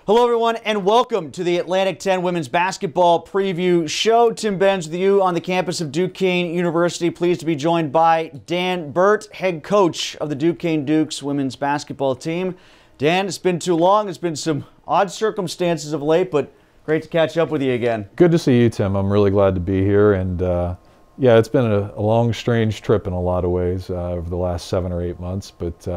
Hello, everyone, and welcome to the Atlantic 10 Women's Basketball Preview Show. Tim Benz with you on the campus of Duquesne University. Pleased to be joined by Dan Burt, head coach of the Duquesne Dukes women's basketball team. Dan, it's been too long. It's been some odd circumstances of late, but great to catch up with you again. Good to see you, Tim. I'm really glad to be here. And yeah, it's been a long, strange trip in a lot of ways over the last 7 or 8 months, but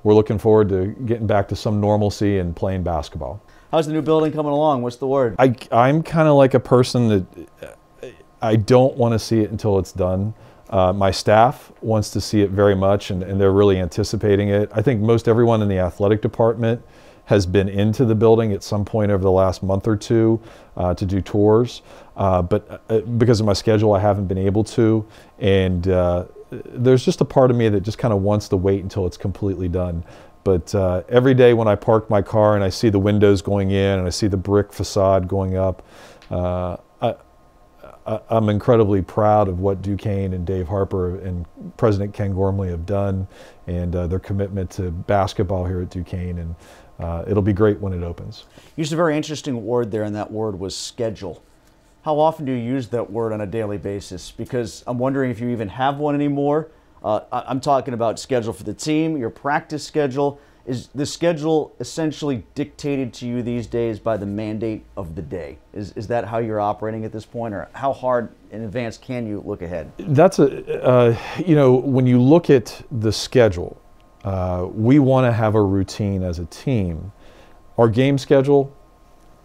we're looking forward to getting back to some normalcy and playing basketball. How's the new building coming along? What's the word? I'm kind of like a person that I don't want to see it until it's done. My staff wants to see it very much, and they're really anticipating it. I think most everyone in the athletic department has been into the building at some point over the last month or two to do tours, but because of my schedule, I haven't been able to. And there's just a part of me that just kind of wants to wait until it's completely done. But every day when I park my car and I see the windows going in and I see the brick facade going up, I'm incredibly proud of what Duquesne and Dave Harper and President Ken Gormley have done, and their commitment to basketball here at Duquesne. And it'll be great when it opens. You used a very interesting word there, and that word was schedule. How often do you use that word on a daily basis? Because I'm wondering if you even have one anymore. I'm talking about schedule for the team, your practice schedule. Is the schedule essentially dictated to you these days by the mandate of the day? Is that how you're operating at this point, or how hard in advance can you look ahead? That's when you look at the schedule, we want to have a routine as a team. Our game schedule,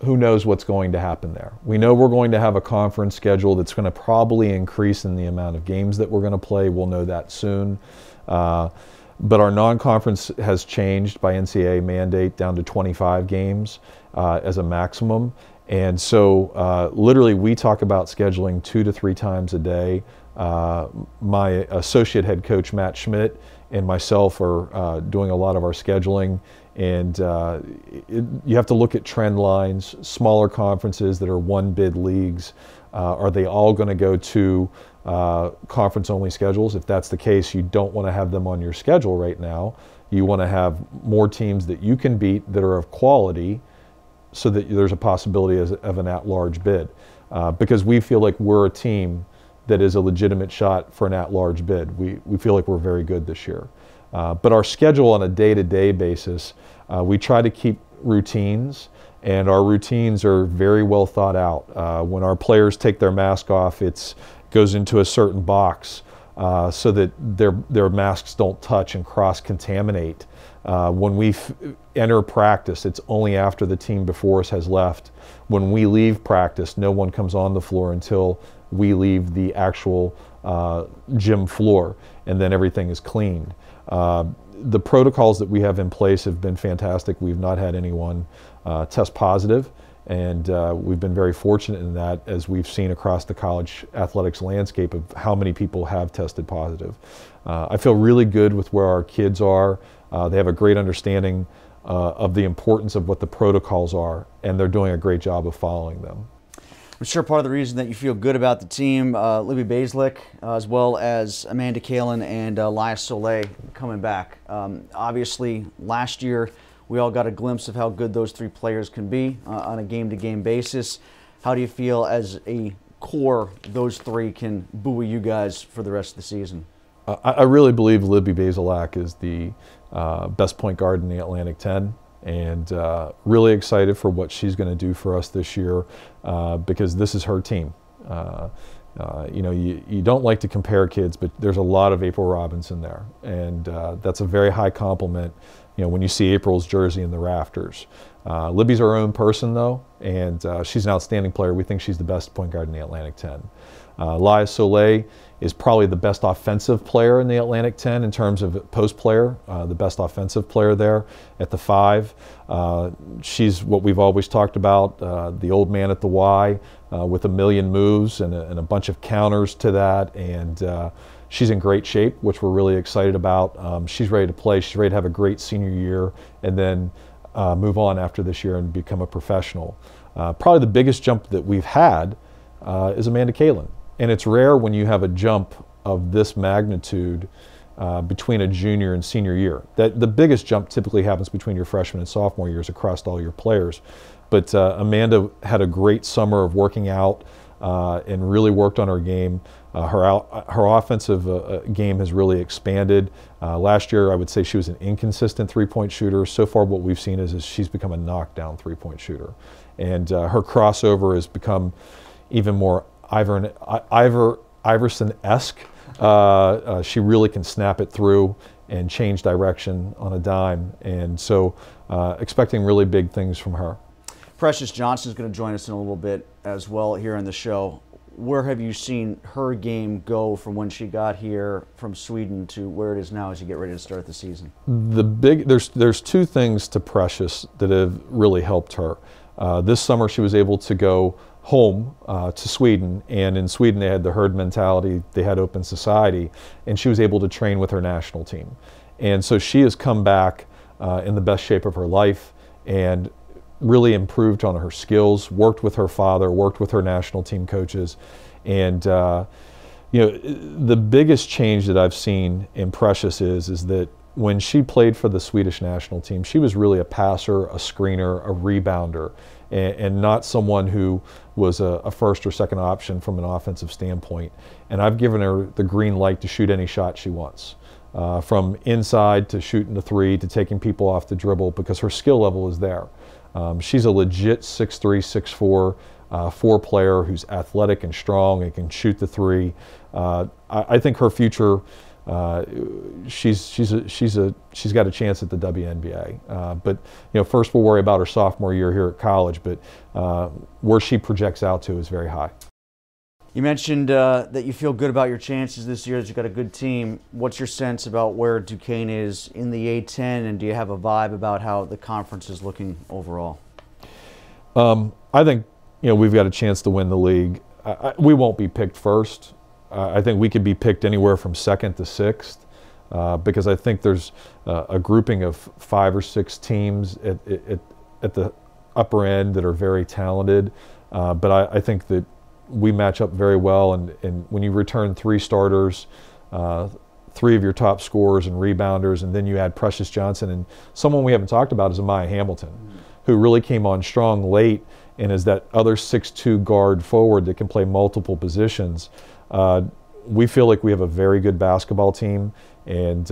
who knows what's going to happen there? We know we're going to have a conference schedule that's going to probably increase in the amount of games that we're going to play. We'll know that soon. But our non-conference has changed by NCAA mandate down to 25 games as a maximum. And so literally we talk about scheduling 2 to 3 times a day. My associate head coach, Matt Schmidt, and myself are doing a lot of our scheduling. And you have to look at trend lines, smaller conferences that are one-bid leagues. Are they all going to go to conference-only schedules? If that's the case, you don't want to have them on your schedule right now. You want to have more teams that you can beat that are of quality, so that there's a possibility of an at-large bid. Because we feel like we're a team that is a legitimate shot for an at-large bid. We feel like we're very good this year. But our schedule on a day-to-day basis, we try to keep routines, and our routines are very well thought out. When our players take their mask off, it goes into a certain box so that their masks don't touch and cross-contaminate. When we enter practice, it's only after the team before us has left. When we leave practice, no one comes on the floor until we leave the actual gym floor, and then everything is cleaned. The protocols that we have in place have been fantastic. We've not had anyone test positive, and we've been very fortunate in that, as we've seen across the college athletics landscape of how many people have tested positive. I feel really good with where our kids are. They have a great understanding of the importance of what the protocols are, and they're doing a great job of following them. I'm sure part of the reason that you feel good about the team, Libby Baslick, as well as Amanda Kalin and Laya Soleil coming back. Obviously, last year we all got a glimpse of how good those 3 players can be on a game-to-game basis. How do you feel as a core those 3 can buoy you guys for the rest of the season? I really believe Libby Baslick is the best point guard in the Atlantic 10. And really excited for what she's going to do for us this year, because this is her team. You don't like to compare kids, but there's a lot of April Robinson there, and that's a very high compliment. When you see April's jersey in the rafters. Libby's her own person, though, and she's an outstanding player. We think she's the best point guard in the Atlantic 10. Laya Soleil is probably the best offensive player in the Atlantic 10 in terms of post player, the best offensive player there at the 5. She's what we've always talked about, the old man at the Y, with a million moves and a bunch of counters to that, and she's in great shape, which we're really excited about. She's ready to play. She's ready to have a great senior year and then move on after this year and become a professional. Probably the biggest jump that we've had is Amanda Kalin. And it's rare when you have a jump of this magnitude between a junior and senior year. The biggest jump typically happens between your freshman and sophomore years across all your players. But Amanda had a great summer of working out and really worked on her game. Her offensive game has really expanded. Last year, I would say she was an inconsistent three-point shooter. So far, what we've seen is she's become a knockdown three-point shooter. And her crossover has become even more Iverson-esque. She really can snap it through and change direction on a dime. And so expecting really big things from her. Precious Johnson is going to join us in a little bit as well here on the show. Where have you seen her game go from when she got here from Sweden to where it is now as you get ready to start the season? There's two things to Precious that have really helped her. This summer she was able to go home to Sweden, and in Sweden they had the herd mentality, they had open society, and she was able to train with her national team. And so she has come back in the best shape of her life and really improved on her skills, worked with her father, worked with her national team coaches. And the biggest change that I've seen in Precious is that when she played for the Swedish national team, she was really a passer, a screener, a rebounder, and not someone who was a first or second option from an offensive standpoint. And I've given her the green light to shoot any shot she wants, from inside to shooting the three to taking people off the dribble, because her skill level is there. She's a legit 6'3", 6'4", four-player who's athletic and strong and can shoot the three. I think her future, she's got a chance at the WNBA. But first we'll worry about her sophomore year here at college. But where she projects out to is very high. You mentioned that you feel good about your chances this year, that you've got a good team. What's your sense about where Duquesne is in the A-10, and do you have a vibe about how the conference is looking overall? I think we've got a chance to win the league. We won't be picked first. I think we could be picked anywhere from second to sixth, because I think there's a grouping of 5 or 6 teams at the upper end that are very talented. But I think that we match up very well, and when you return 3 starters, 3 of your top scorers and rebounders, and then you add Precious Johnson, and someone we haven't talked about is Amaya Hamilton, who really came on strong late and is that other 6'2" guard forward that can play multiple positions. We feel like we have a very good basketball team, and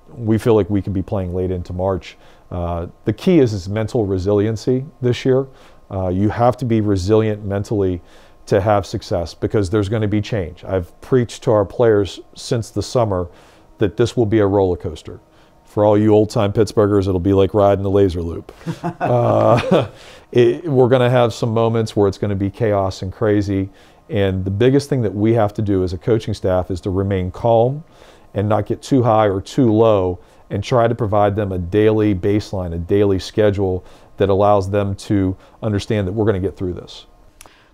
we feel like we can be playing late into March. The key is mental resiliency this year. You have to be resilient mentally to have success, because there's going to be change. I've preached to our players since the summer that this will be a roller coaster. For all you old-time Pittsburghers, it'll be like riding the laser loop. We're going to have some moments where it's going to be chaos and crazy, and the biggest thing that we have to do as a coaching staff is to remain calm and not get too high or too low, and try to provide them a daily baseline, a daily schedule that allows them to understand that we're going to get through this.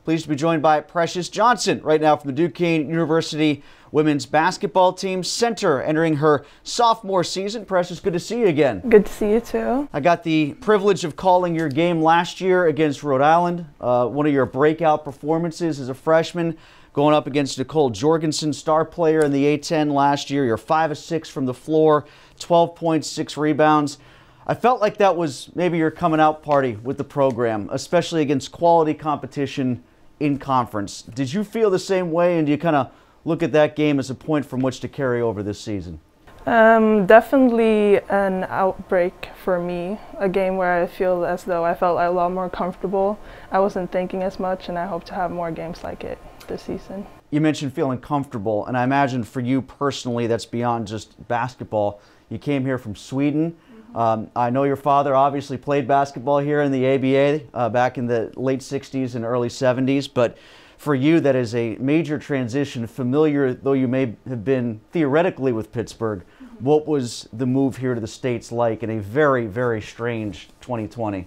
Pleased to be joined by Precious Johnson right now from the Duquesne University women's basketball team, center, entering her sophomore season. Precious, good to see you again. Good to see you too. I got the privilege of calling your game last year against Rhode Island, one of your breakout performances as a freshman, going up against Nicole Jorgensen, star player in the A-10 last year. You're 5 of 6 from the floor, 12 points, 6 rebounds. I felt like that was maybe your coming out party with the program, especially against quality competition in conference. Did you feel the same way, and do you kind of look at that game as a point from which to carry over this season? Definitely an outbreak for me, a game where I feel as though I felt a lot more comfortable. I wasn't thinking as much, and I hope to have more games like it this season. You mentioned feeling comfortable, and I imagine for you personally that's beyond just basketball. You came here from Sweden. I know your father obviously played basketball here in the ABA back in the late 60s and early 70s, but for you that is a major transition, familiar though you may have been theoretically with Pittsburgh. What was the move here to the States like in a very, very strange 2020?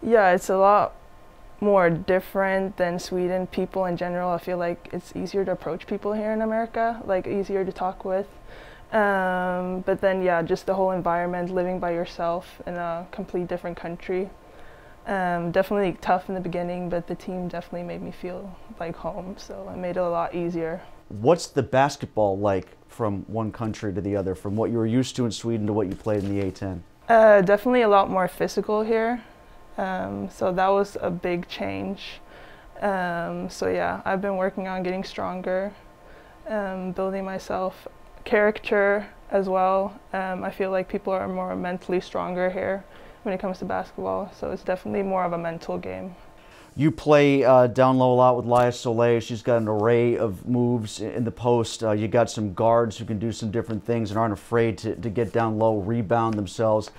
Yeah, it's a lot more different than Sweden. People in general, I feel like it's easier to approach people here in America, like easier to talk with. But then, yeah, just the whole environment, living by yourself in a complete different country. Definitely tough in the beginning, but the team definitely made me feel like home, so it made it a lot easier. What's the basketball like from one country to the other, from what you were used to in Sweden to what you played in the A10? Definitely a lot more physical here. So that was a big change. So yeah, I've been working on getting stronger, building myself character as well. I feel like people are more mentally stronger here when it comes to basketball, so it's definitely more of a mental game. You play down low a lot with Laya Soleil. She's got an array of moves in the post. You got some guards who can do some different things and aren't afraid to get down low, rebound themselves.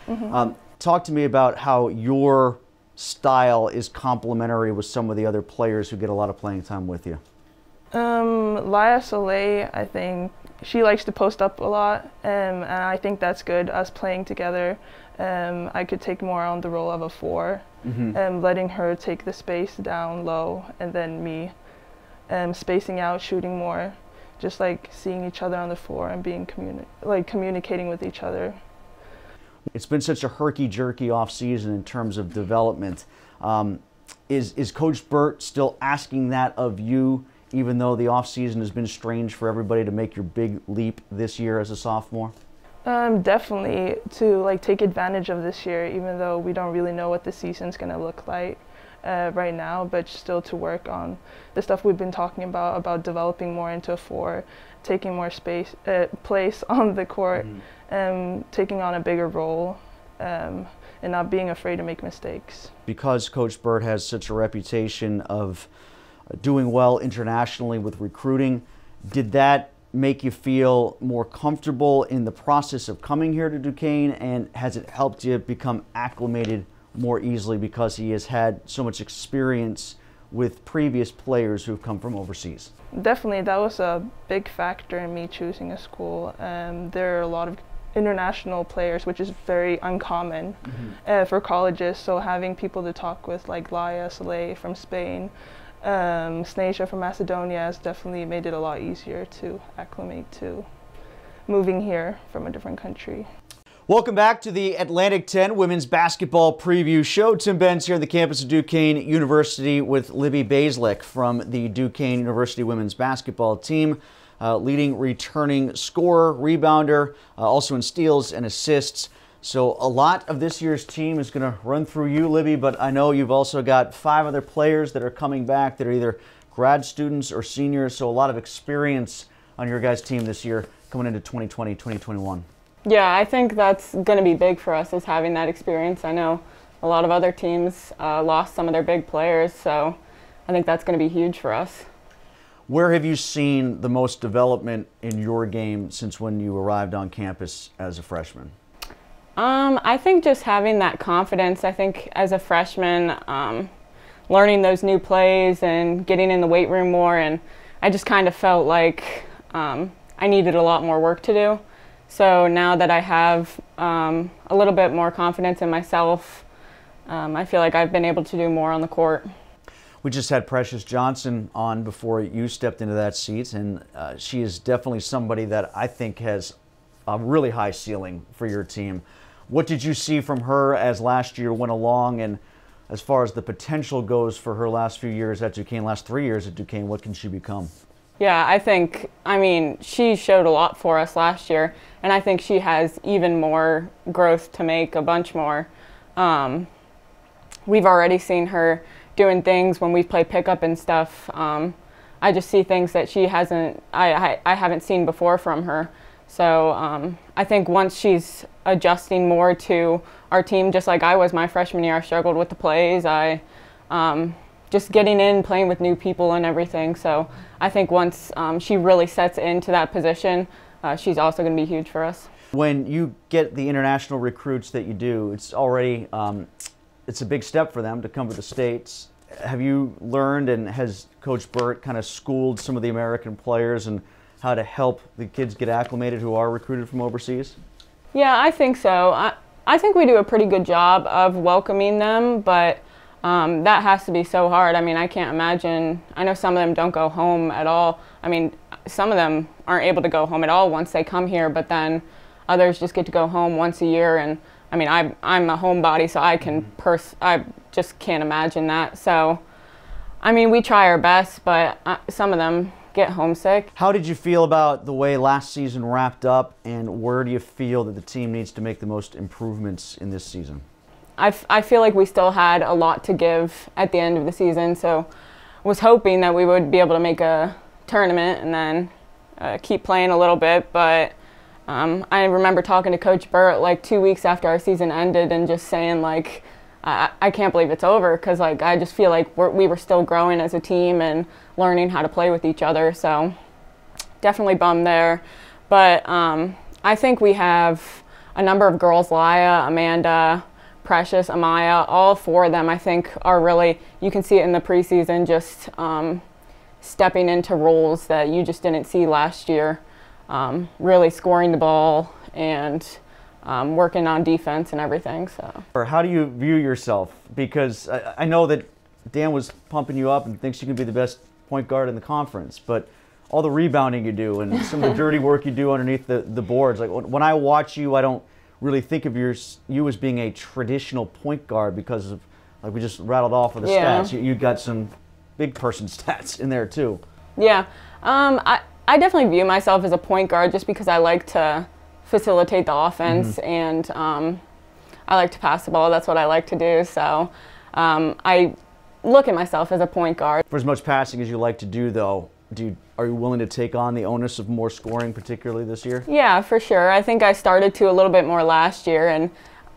Talk to me about how your style is complementary with some of the other players who get a lot of playing time with you. Laya Soleil, I think she likes to post up a lot, and I think that's good, us playing together. I could take more on the role of a 4, letting her take the space down low, and then me spacing out, shooting more, just like seeing each other on the floor and being communicating with each other. It's been such a herky-jerky off-season in terms of development. Is Coach Burt still asking that of you, even though the off-season has been strange for everybody, to make your big leap this year as a sophomore? Definitely to take advantage of this year, even though we don't really know what the season's going to look like right now, but still to work on the stuff we've been talking about developing more into a 4, taking more place on the court, taking on a bigger role, and not being afraid to make mistakes. Because Coach Burt has such a reputation of doing well internationally with recruiting, did that make you feel more comfortable in the process of coming here to Duquesne, and has it helped you become acclimated more easily because he has had so much experience with previous players who've come from overseas? Definitely, that was a big factor in me choosing a school. There are a lot of international players, which is very uncommon for colleges, so having people to talk with like Laya Soleil from Spain, Snasia from Macedonia has definitely made it a lot easier to acclimate to moving here from a different country. Welcome back to the Atlantic 10 Women's Basketball Preview Show. Tim Benz here on the campus of Duquesne University with Libby Baslick from the Duquesne University Women's Basketball team, leading returning scorer, rebounder, also in steals and assists. So a lot of this year's team is going to run through you, Libby, but I know you've also got 5 other players that are coming back that are either grad students or seniors, so a lot of experience on your guys' team this year coming into 2020, 2021. Yeah, I think that's going to be big for us, is having that experience. I know a lot of other teams lost some of their big players, so I think that's going to be huge for us. Where have you seen the most development in your game since when you arrived on campus as a freshman? I think just having that confidence. I think as a freshman, learning those new plays and getting in the weight room more, and I just kind of felt like I needed a lot more work to do. So now that I have a little bit more confidence in myself, I feel like I've been able to do more on the court. We just had Precious Johnson on before you stepped into that seat, and she is definitely somebody that I think has a really high ceiling for your team. What did you see from her as last year went along, and as far as the potential goes for her last few years at Duquesne, last 3 years at Duquesne, what can she become? Yeah, I mean, she showed a lot for us last year, and I think she has even more growth to make, a bunch more. We've already seen her doing things when we play pickup and stuff. I just see things that she hasn't, I haven't seen before from her. So I think once she's adjusting more to our team, just like I was my freshman year, I struggled with the plays. Just getting in, playing with new people and everything. So I think once she really sets into that position, she's also going to be huge for us. When you get the international recruits that you do, it's already, it's a big step for them to come to the States. Have you learned, and has Coach Burt kind of schooled some of the American players and how to help the kids get acclimated who are recruited from overseas? Yeah, I think so. I think we do a pretty good job of welcoming them, but that has to be so hard. I mean, I can't imagine. I know some of them don't go home at all. I mean, some of them aren't able to go home at all once they come here, but then others just get to go home once a year. And I mean, I'm a homebody, so I just can't imagine that. So, I mean, we try our best, but some of them get homesick. How did you feel about the way last season wrapped up, and where do you feel that the team needs to make the most improvements in this season? I feel like we still had a lot to give at the end of the season, so was hoping that we would be able to make a tournament and then keep playing a little bit. But I remember talking to Coach Burt like 2 weeks after our season ended and just saying like, I can't believe it's over, because like I just feel like we were still growing as a team and learning how to play with each other. So definitely bummed there. But I think we have a number of girls, Laya, Amanda, Precious, Amaya, all four of them I think are really, you can see it in the preseason, just stepping into roles that you just didn't see last year, really scoring the ball and working on defense and everything. So, how do you view yourself? Because I know that Dan was pumping you up and thinks you can be the best point guard in the conference, but all the rebounding you do and some of the dirty work you do underneath the boards, like when I watch you, I don't really think of you as being a traditional point guard, because of, like we just rattled off of the stats. You got some big person stats in there too. Yeah, I definitely view myself as a point guard just because I like to facilitate the offense and I like to pass the ball. That's what I like to do. So I look at myself as a point guard. For as much passing as you like to do, though, are you willing to take on the onus of more scoring, particularly this year? Yeah, for sure. I think I started to a little bit more last year, and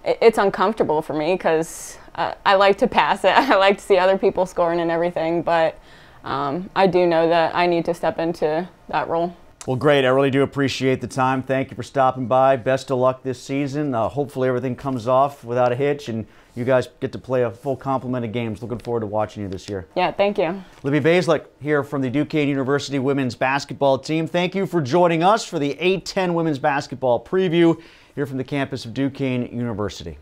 it's uncomfortable for me because I like to pass it. I like to see other people scoring and everything, but I do know that I need to step into that role. Well, great. I really do appreciate the time. Thank you for stopping by. Best of luck this season. Hopefully everything comes off without a hitch, and you guys get to play a full complement of games. Looking forward to watching you this year. Yeah, thank you. Libby Baslick here from the Duquesne University women's basketball team. Thank you for joining us for the A-10 women's basketball preview here from the campus of Duquesne University.